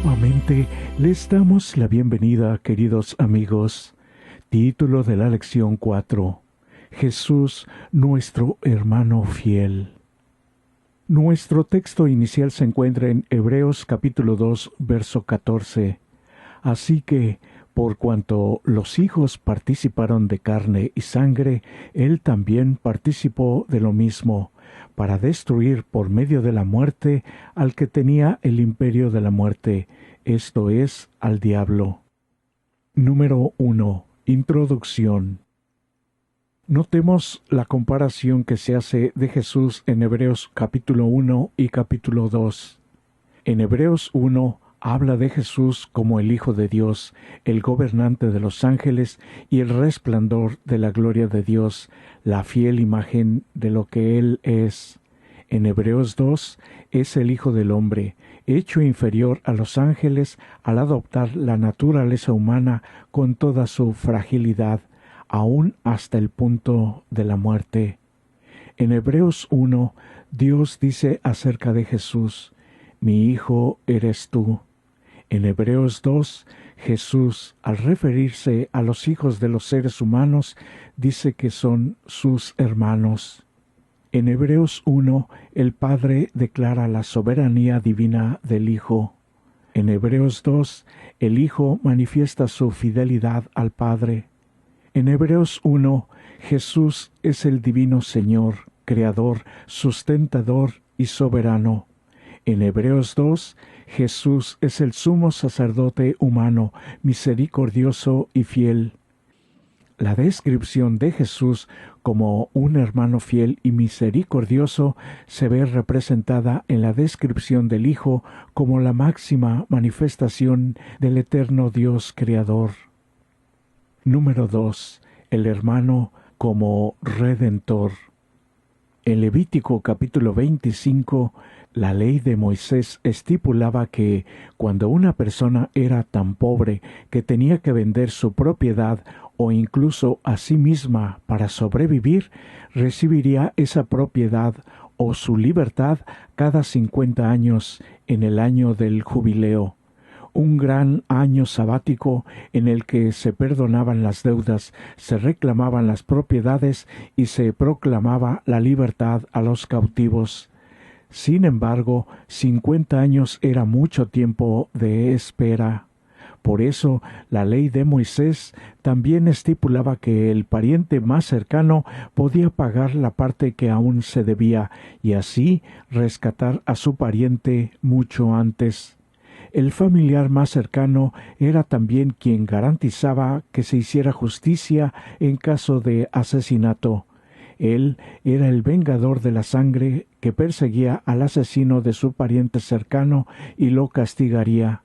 Nuevamente les damos la bienvenida, queridos amigos. Título de la lección 4. Jesús, nuestro hermano fiel. Nuestro texto inicial se encuentra en Hebreos capítulo 2, verso 14. Así que, por cuanto los hijos participaron de carne y sangre, él también participó de lo mismo, para destruir por medio de la muerte al que tenía el imperio de la muerte, esto es, al diablo. Número 1. Introducción. Notemos la comparación que se hace de Jesús en Hebreos capítulo 1 y capítulo 2. En Hebreos 1 habla de Jesús como el Hijo de Dios, el gobernante de los ángeles y el resplandor de la gloria de Dios, la fiel imagen de lo que Él es. En Hebreos 2 es el Hijo del Hombre, hecho inferior a los ángeles al adoptar la naturaleza humana con toda su fragilidad, aún hasta el punto de la muerte. En Hebreos 1, Dios dice acerca de Jesús: «Mi Hijo eres tú». En Hebreos 2, Jesús, al referirse a los hijos de los seres humanos, dice que son sus hermanos. En Hebreos 1, el Padre declara la soberanía divina del Hijo. En Hebreos 2, el Hijo manifiesta su fidelidad al Padre. En Hebreos 1, Jesús es el divino Señor, Creador, sustentador y soberano. En Hebreos 2, Jesús es el sumo sacerdote humano, misericordioso y fiel. La descripción de Jesús como un hermano fiel y misericordioso se ve representada en la descripción del Hijo como la máxima manifestación del eterno Dios Creador. Número 2. El hermano como Redentor. En Levítico capítulo 25, la ley de Moisés estipulaba que cuando una persona era tan pobre que tenía que vender su propiedad o incluso a sí misma para sobrevivir, recibiría esa propiedad o su libertad cada 50 años en el año del jubileo. Un gran año sabático en el que se perdonaban las deudas, se reclamaban las propiedades y se proclamaba la libertad a los cautivos. Sin embargo, 50 años era mucho tiempo de espera. Por eso, la ley de Moisés también estipulaba que el pariente más cercano podía pagar la parte que aún se debía y así rescatar a su pariente mucho antes. El familiar más cercano era también quien garantizaba que se hiciera justicia en caso de asesinato. Él era el vengador de la sangre que perseguía al asesino de su pariente cercano y lo castigaría.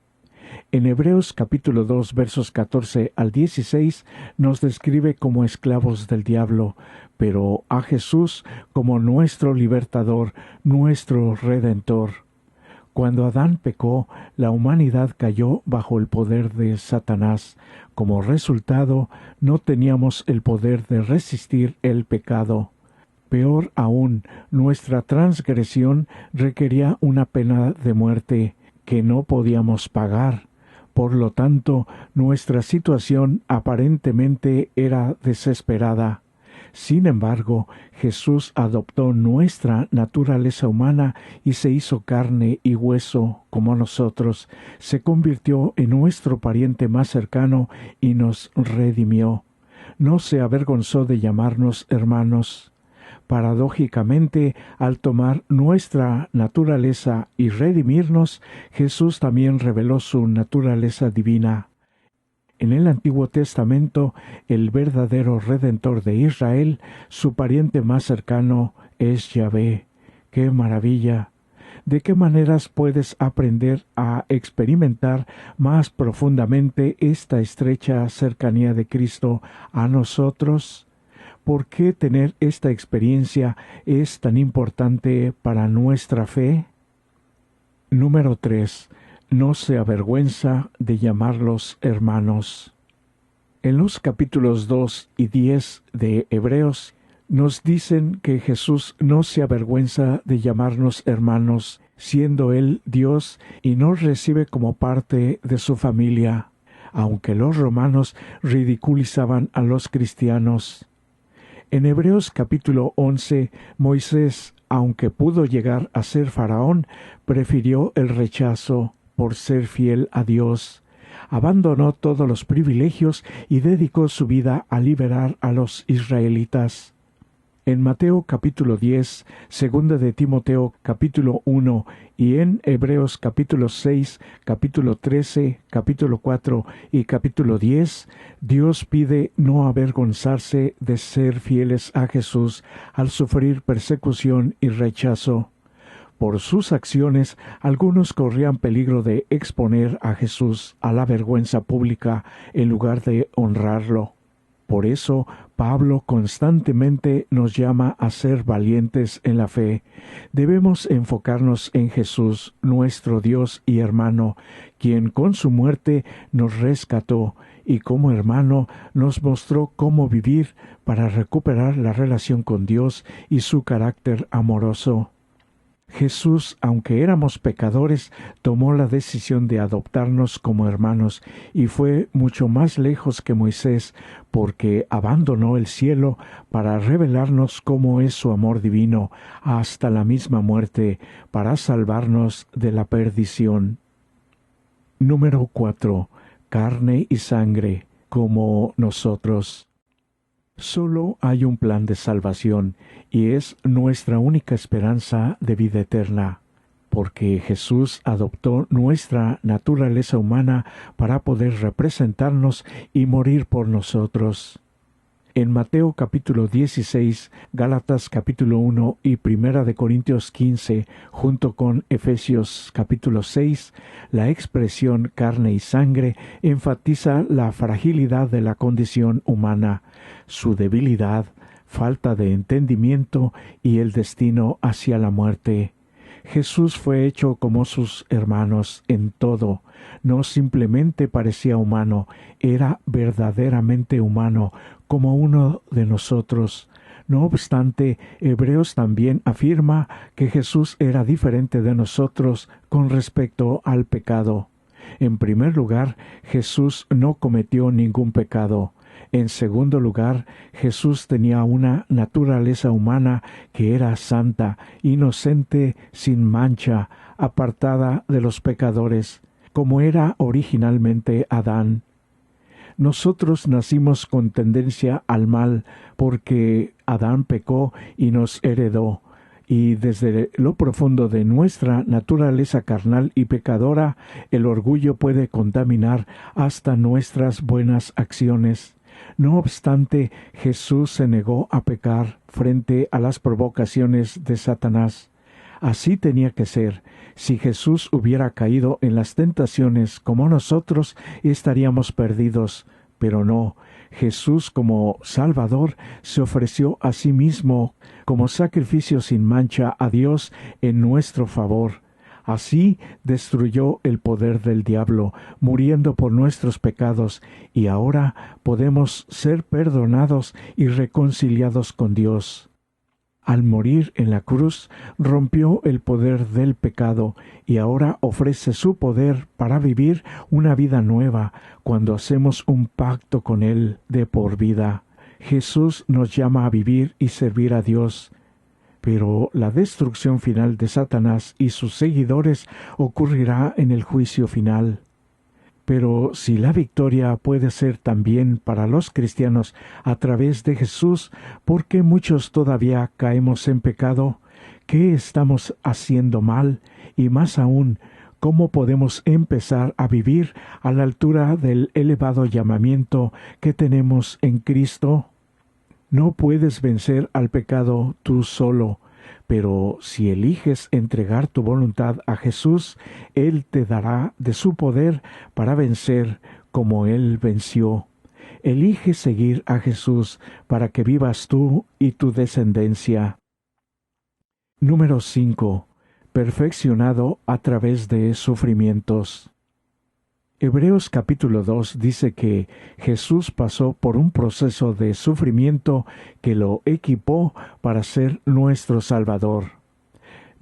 En Hebreos capítulo 2 versos 14 al 16 nos describe como esclavos del diablo, pero a Jesús como nuestro libertador, nuestro redentor. Cuando Adán pecó, la humanidad cayó bajo el poder de Satanás. Como resultado, no teníamos el poder de resistir el pecado. Peor aún, nuestra transgresión requería una pena de muerte que no podíamos pagar. Por lo tanto, nuestra situación aparentemente era desesperada. Sin embargo, Jesús adoptó nuestra naturaleza humana y se hizo carne y hueso como nosotros, se convirtió en nuestro pariente más cercano y nos redimió. No se avergonzó de llamarnos hermanos. Paradójicamente, al tomar nuestra naturaleza y redimirnos, Jesús también reveló su naturaleza divina. En el Antiguo Testamento, el verdadero Redentor de Israel, su pariente más cercano, es Yahvé. ¡Qué maravilla! ¿De qué maneras puedes aprender a experimentar más profundamente esta estrecha cercanía de Cristo a nosotros? ¿Por qué tener esta experiencia es tan importante para nuestra fe? Número 3. No se avergüenza de llamarlos hermanos. En los capítulos 2 y 10 de Hebreos, Nos dicen que Jesús no se avergüenza de llamarnos hermanos, siendo Él Dios, y nos recibe como parte de su familia, aunque los romanos ridiculizaban a los cristianos. En Hebreos capítulo 11, Moisés, aunque pudo llegar a ser faraón, prefirió el rechazo por ser fiel a Dios. Abandonó todos los privilegios y dedicó su vida a liberar a los israelitas. En Mateo capítulo 10, segunda de Timoteo capítulo 1 y en Hebreos capítulo 6, capítulo 13, capítulo 4 y capítulo 10, Dios pide no avergonzarse de ser fieles a Jesús al sufrir persecución y rechazo. Por sus acciones, algunos corrían peligro de exponer a Jesús a la vergüenza pública en lugar de honrarlo. Por eso, Pablo constantemente nos llama a ser valientes en la fe. Debemos enfocarnos en Jesús, nuestro Dios y hermano, quien con su muerte nos rescató y como hermano nos mostró cómo vivir para recuperar la relación con Dios y su carácter amoroso. Jesús, aunque éramos pecadores, tomó la decisión de adoptarnos como hermanos y fue mucho más lejos que Moisés, porque abandonó el cielo para revelarnos cómo es su amor divino hasta la misma muerte, para salvarnos de la perdición. Número 4. Carne y sangre, como nosotros. Solo hay un plan de salvación, y es nuestra única esperanza de vida eterna, porque Jesús adoptó nuestra naturaleza humana para poder representarnos y morir por nosotros. En Mateo capítulo 16, Gálatas capítulo 1 y Primera de Corintios 15, junto con Efesios capítulo 6, la expresión carne y sangre enfatiza la fragilidad de la condición humana, su debilidad, falta de entendimiento y el destino hacia la muerte. Jesús fue hecho como sus hermanos en todo. No simplemente parecía humano, era verdaderamente humano, como uno de nosotros. No obstante, Hebreos también afirma que Jesús era diferente de nosotros con respecto al pecado. En primer lugar, Jesús no cometió ningún pecado. En segundo lugar, Jesús tenía una naturaleza humana que era santa, inocente, sin mancha, apartada de los pecadores, como era originalmente Adán. Nosotros nacimos con tendencia al mal porque Adán pecó y nos heredó, y desde lo profundo de nuestra naturaleza carnal y pecadora, el orgullo puede contaminar hasta nuestras buenas acciones. No obstante, Jesús se negó a pecar frente a las provocaciones de Satanás. Así tenía que ser. Si Jesús hubiera caído en las tentaciones como nosotros, estaríamos perdidos. Pero no, Jesús como Salvador se ofreció a sí mismo como sacrificio sin mancha a Dios en nuestro favor. Así destruyó el poder del diablo, muriendo por nuestros pecados, y ahora podemos ser perdonados y reconciliados con Dios. Al morir en la cruz, rompió el poder del pecado y ahora ofrece su poder para vivir una vida nueva cuando hacemos un pacto con Él de por vida. Jesús nos llama a vivir y servir a Dios. Pero la destrucción final de Satanás y sus seguidores ocurrirá en el juicio final. Pero si la victoria puede ser también para los cristianos a través de Jesús, ¿por qué muchos todavía caemos en pecado? ¿Qué estamos haciendo mal? Y más aún, ¿cómo podemos empezar a vivir a la altura del elevado llamamiento que tenemos en Cristo? No puedes vencer al pecado tú solo, pero si eliges entregar tu voluntad a Jesús, Él te dará de su poder para vencer como Él venció. Elige seguir a Jesús para que vivas tú y tu descendencia. Número 5. Perfeccionado a través de sufrimientos. Hebreos capítulo 2 dice que Jesús pasó por un proceso de sufrimiento que lo equipó para ser nuestro Salvador.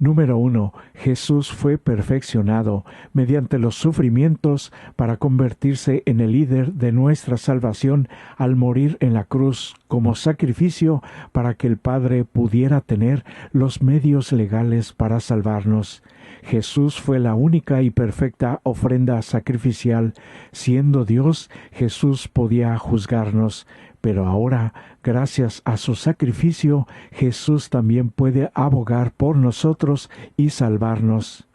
Número 1. Jesús fue perfeccionado mediante los sufrimientos para convertirse en el líder de nuestra salvación al morir en la cruz como sacrificio para que el Padre pudiera tener los medios legales para salvarnos. Jesús fue la única y perfecta ofrenda sacrificial. Siendo Dios, Jesús podía juzgarnos. Pero ahora, gracias a su sacrificio, Jesús también puede abogar por nosotros y salvarnos.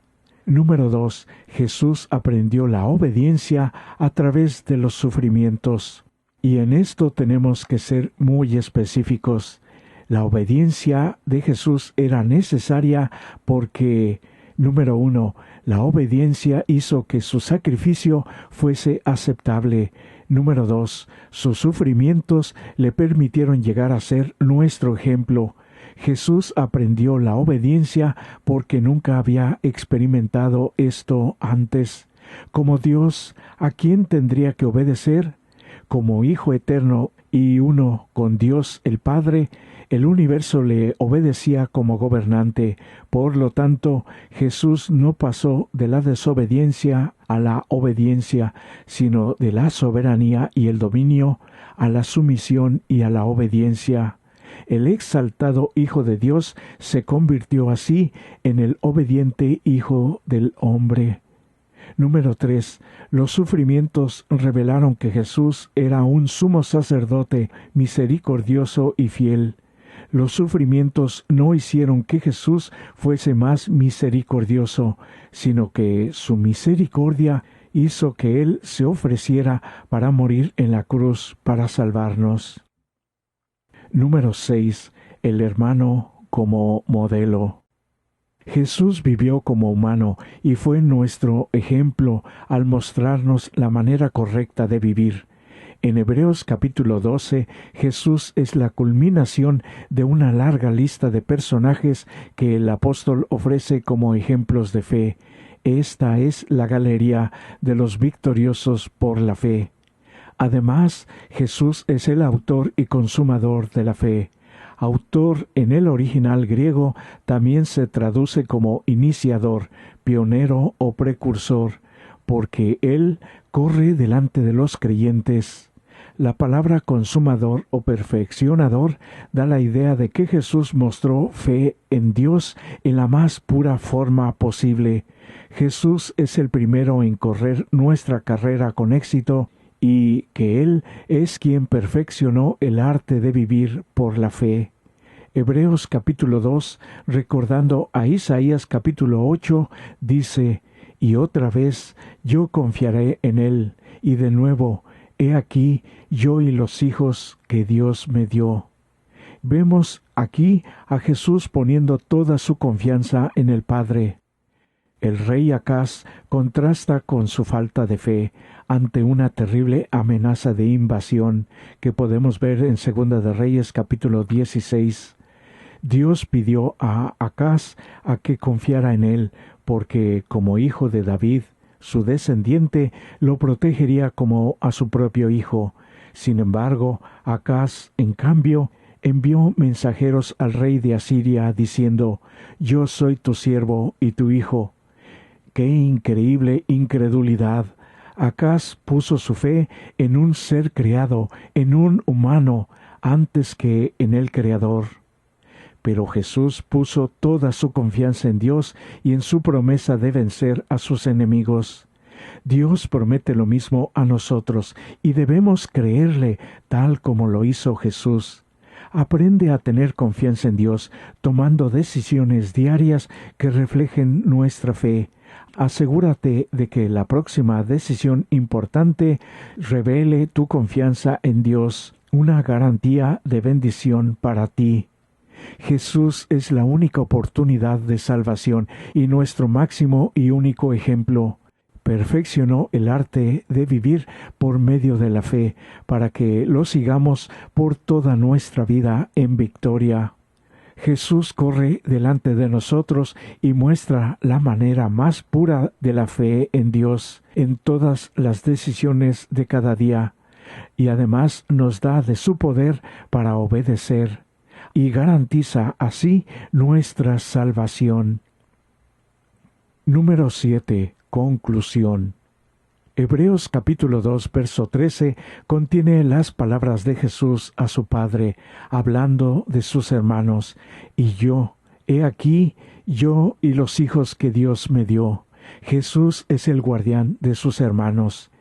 Número 2. Jesús aprendió la obediencia a través de los sufrimientos. Y en esto tenemos que ser muy específicos. La obediencia de Jesús era necesaria porque, número 1, la obediencia hizo que su sacrificio fuese aceptable. Número 2, sus sufrimientos le permitieron llegar a ser nuestro ejemplo. Jesús aprendió la obediencia porque nunca había experimentado esto antes. Como Dios, ¿a quién tendría que obedecer? Como Hijo eterno y uno con Dios el Padre, el universo le obedecía como gobernante. Por lo tanto, Jesús no pasó de la desobediencia a la obediencia, sino de la soberanía y el dominio a la sumisión y a la obediencia. El exaltado Hijo de Dios se convirtió así en el obediente Hijo del hombre. Número 3. Los sufrimientos revelaron que Jesús era un sumo sacerdote misericordioso y fiel. Los sufrimientos no hicieron que Jesús fuese más misericordioso, sino que su misericordia hizo que Él se ofreciera para morir en la cruz para salvarnos. Número 6. El hermano como modelo. Jesús vivió como humano y fue nuestro ejemplo al mostrarnos la manera correcta de vivir. En Hebreos capítulo 12, Jesús es la culminación de una larga lista de personajes que el apóstol ofrece como ejemplos de fe. Esta es la galería de los victoriosos por la fe. Además, Jesús es el autor y consumador de la fe. Autor en el original griego también se traduce como iniciador, pionero o precursor, porque Él corre delante de los creyentes. La palabra consumador o perfeccionador da la idea de que Jesús mostró fe en Dios en la más pura forma posible. Jesús es el primero en correr nuestra carrera con éxito y que Él es quien perfeccionó el arte de vivir por la fe. Hebreos capítulo 2, recordando a Isaías capítulo 8, dice: «Y otra vez yo confiaré en Él, y de nuevo, he aquí yo y los hijos que Dios me dio». Vemos aquí a Jesús poniendo toda su confianza en el Padre. El rey Acaz contrasta con su falta de fe ante una terrible amenaza de invasión que podemos ver en 2 de Reyes capítulo 16. Dios pidió a Acaz a que confiara en él, porque como hijo de David, su descendiente, lo protegería como a su propio hijo. Sin embargo, Acaz, en cambio, envió mensajeros al rey de Asiria diciendo: «Yo soy tu siervo y tu hijo». ¡Qué increíble incredulidad! Acaz puso su fe en un ser creado, en un humano, antes que en el Creador. Pero Jesús puso toda su confianza en Dios y en su promesa de vencer a sus enemigos. Dios promete lo mismo a nosotros y debemos creerle tal como lo hizo Jesús. Aprende a tener confianza en Dios, tomando decisiones diarias que reflejen nuestra fe. Asegúrate de que la próxima decisión importante revele tu confianza en Dios, una garantía de bendición para ti. Jesús es la única oportunidad de salvación y nuestro máximo y único ejemplo. Perfeccionó el arte de vivir por medio de la fe, para que lo sigamos por toda nuestra vida en victoria. Jesús corre delante de nosotros y muestra la manera más pura de la fe en Dios en todas las decisiones de cada día, y además nos da de su poder para obedecer, y garantiza así nuestra salvación. Número 7. Conclusión. Hebreos capítulo 2, verso 13 contiene las palabras de Jesús a su Padre, hablando de sus hermanos: y yo, he aquí, yo y los hijos que Dios me dio. Jesús es el guardián de sus hermanos.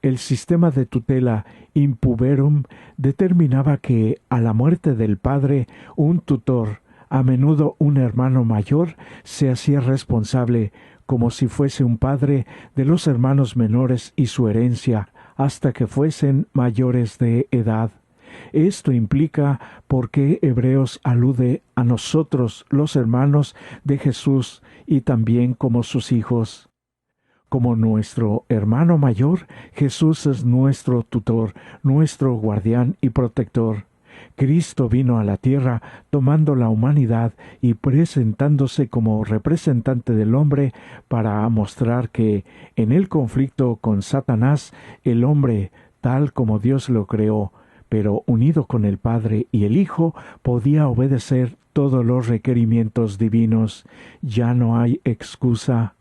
El sistema de tutela impuberum determinaba que, a la muerte del padre, un tutor, a menudo un hermano mayor, se hacía responsable, como si fuese un padre, de los hermanos menores y su herencia, hasta que fuesen mayores de edad. Esto implica por qué Hebreos alude a nosotros, los hermanos de Jesús, y también como sus hijos. Como nuestro hermano mayor, Jesús es nuestro tutor, nuestro guardián y protector. Cristo vino a la tierra tomando la humanidad y presentándose como representante del hombre para mostrar que, en el conflicto con Satanás, el hombre, tal como Dios lo creó, pero unido con el Padre y el Hijo, podía obedecer todos los requerimientos divinos. Ya no hay excusa.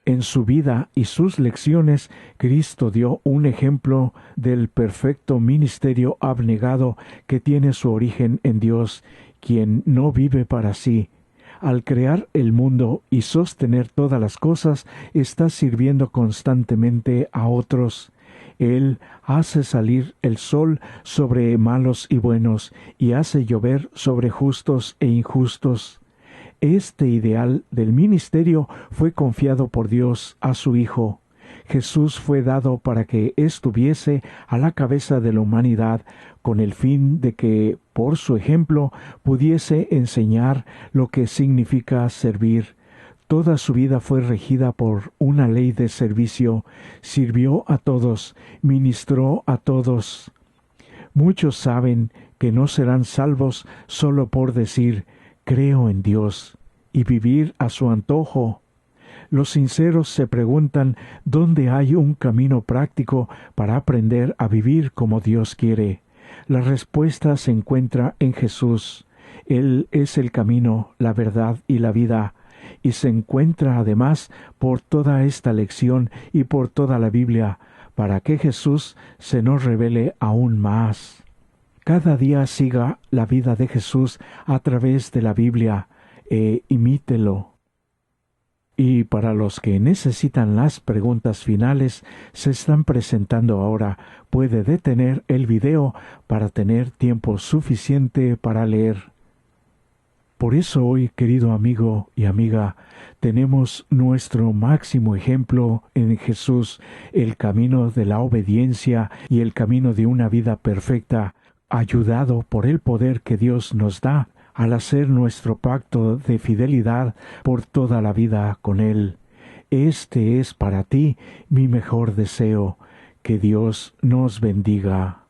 En su vida y sus lecciones, Cristo dio un ejemplo del perfecto ministerio abnegado que tiene su origen en Dios, quien no vive para sí. Al crear el mundo y sostener todas las cosas, está sirviendo constantemente a otros. Él hace salir el sol sobre malos y buenos, y hace llover sobre justos e injustos. Este ideal del ministerio fue confiado por Dios a su Hijo. Jesús fue dado para que estuviese a la cabeza de la humanidad, con el fin de que, por su ejemplo, pudiese enseñar lo que significa servir. Toda su vida fue regida por una ley de servicio. Sirvió a todos, ministró a todos. Muchos saben que no serán salvos solo por decir: creo en Dios, y vivir a su antojo. Los sinceros se preguntan dónde hay un camino práctico para aprender a vivir como Dios quiere. La respuesta se encuentra en Jesús. Él es el camino, la verdad y la vida, y se encuentra además por toda esta lección y por toda la Biblia, para que Jesús se nos revele aún más. Cada día siga la vida de Jesús a través de la Biblia e imítelo. Y para los que necesitan las preguntas finales, se están presentando ahora. Puede detener el video para tener tiempo suficiente para leer. Por eso hoy, querido amigo y amiga, tenemos nuestro máximo ejemplo en Jesús, el camino de la obediencia y el camino de una vida perfecta, ayudado por el poder que Dios nos da al hacer nuestro pacto de fidelidad por toda la vida con Él. Este es para ti mi mejor deseo. Que Dios nos bendiga.